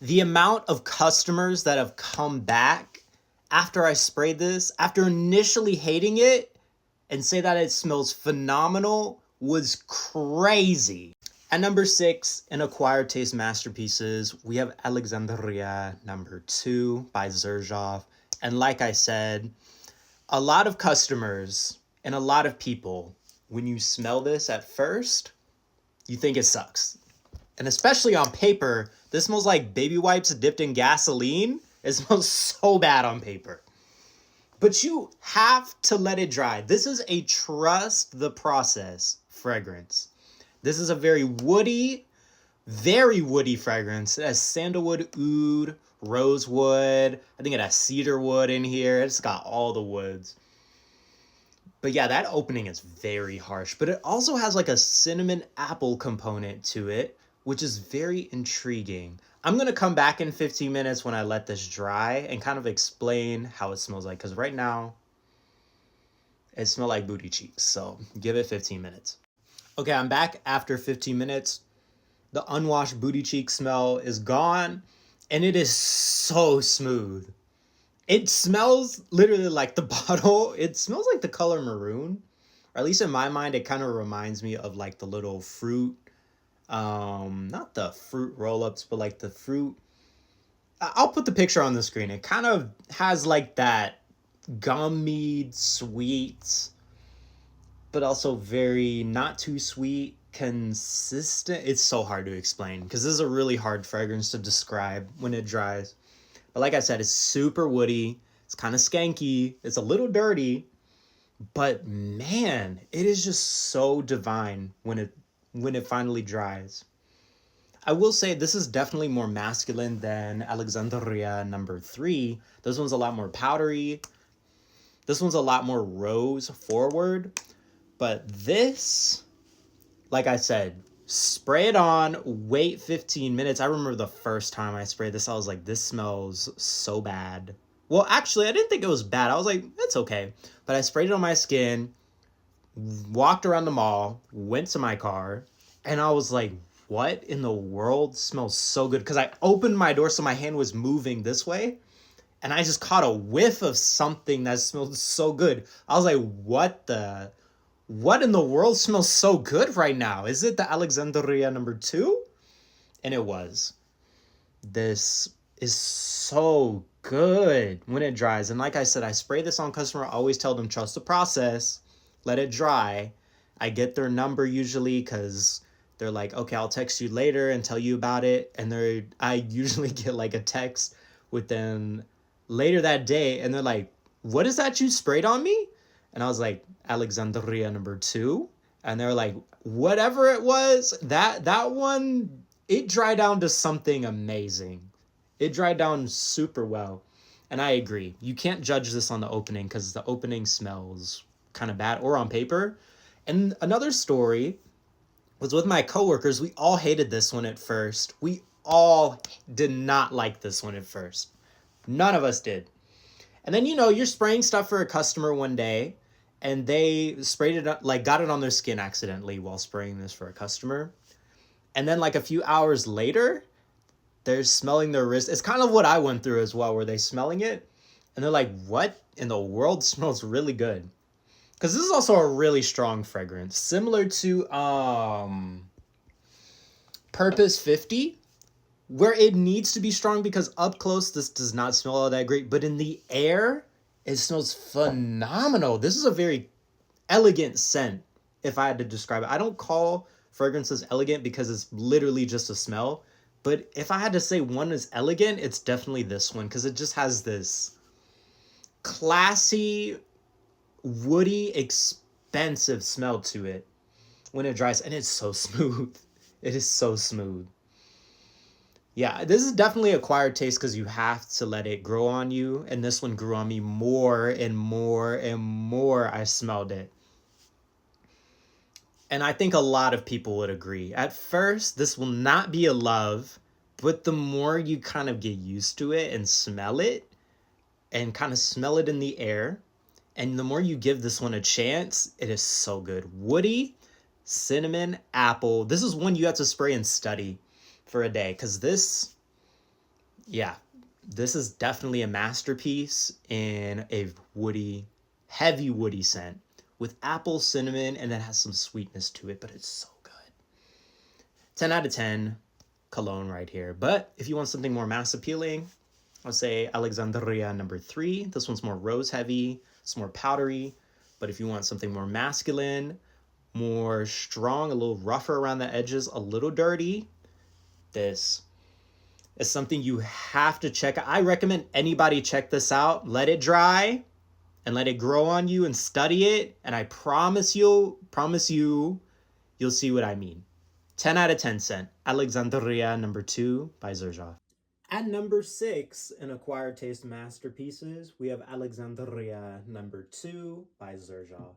The amount of customers that have come back after I sprayed this, after initially hating it, and say that it smells phenomenal was crazy. At number 6 in acquired taste masterpieces, we have Alexandria number 2 by Xerjoff. And like I said, a lot of customers and a lot of people, when you smell this at first, you think it sucks. And especially on paper, this smells like baby wipes dipped in gasoline. It smells so bad on paper. But you have to let it dry. This is a trust the process fragrance. This is a very woody fragrance. It has sandalwood, oud, rosewood. I think it has cedarwood in here. It's got all the woods. But yeah, that opening is very harsh. But it also has like a cinnamon apple component to it, which is very intriguing. I'm going to come back in 15 minutes when I let this dry and kind of explain how it smells like. Because right now, it smells like booty cheeks. So give it 15 minutes. Okay, I'm back after 15 minutes. The unwashed booty cheek smell is gone. And it is so smooth. It smells literally like the bottle. It smells like the color maroon. Or at least in my mind, it kind of reminds me of like the little fruit. Not the fruit roll-ups, but like the fruit. I'll put the picture on the screen. It kind of has like that gummy, sweet, but also very not too sweet, consistent. It's so hard to explain because this is a really hard fragrance to describe when it dries. But like I said, it's super woody. It's kind of skanky. It's a little dirty. But man, it is just so divine when it finally dries. I will say this is definitely more masculine than Alexandria number 3. This one's a lot more powdery. This one's a lot more rose forward. But this, like I said, spray it on, wait 15 minutes. I remember the first time I sprayed this, I was like, this smells so bad. Well, actually, I didn't think it was bad. I was like, it's okay. But I sprayed it on my skin, walked around the mall, went to my car, and I was like, what in the world smells so good? Because I opened my door so my hand was moving this way, and I just caught a whiff of something that smelled so good. I was like, what in the world smells so good right now? Is it the Alexandria number 2? And it was. This is so good when it dries. And like I said, I spray this on customer. I always tell them, trust the process. Let it dry. I get their number usually because they're like, okay, I'll text you later and tell you about it. And I usually get like a text with them later that day. And they're like, what is that you sprayed on me? And I was like, Alexandria number 2. And they're like, whatever it was, that one, it dried down to something amazing. It dried down super well. And I agree. You can't judge this on the opening because the opening smells kind of bad, or on paper. And another story was with my coworkers. We all hated this one at first. We all did not like this one at first. None of us did. And then, you're spraying stuff for a customer one day, and they sprayed it, like got it on their skin accidentally while spraying this for a customer. And then like a few hours later, they're smelling their wrist. It's kind of what I went through as well, where they smelling it and they're like, what in the world smells really good? Because this is also a really strong fragrance, similar to Purpose 50, where it needs to be strong because up close, this does not smell all that great. But in the air, it smells phenomenal. This is a very elegant scent, if I had to describe it. I don't call fragrances elegant because it's literally just a smell. But if I had to say one is elegant, it's definitely this one because it just has this classy, woody, expensive smell to it when it dries. And it's so smooth. It is so smooth. Yeah, this is definitely acquired taste because you have to let it grow on you. And this one grew on me more and more and more I smelled it. And I think a lot of people would agree. At first, this will not be a love, but the more you kind of get used to it and smell it in the air, and the more you give this one a chance, it is so good. Woody, cinnamon, apple. This is one you have to spray and study for a day because this Yeah, this is definitely a masterpiece in a woody, heavy woody scent with apple, cinnamon, and then has some sweetness to it, but it's so good. 10 out of 10 cologne right here. But if you want something more mass appealing, I'll say Alexandria number 3. This one's more rose heavy, it's more powdery. But if you want something more masculine, more strong, a little rougher around the edges, a little dirty, this is something you have to check. I recommend anybody check this out. Let it dry and let it grow on you and study it. And I promise you, you'll see what I mean. 10 out of 10 cent. Alexandria number 2 by Xerjoff. At number 6 in acquired taste masterpieces, we have Alexandria number 2 by Xerjoff.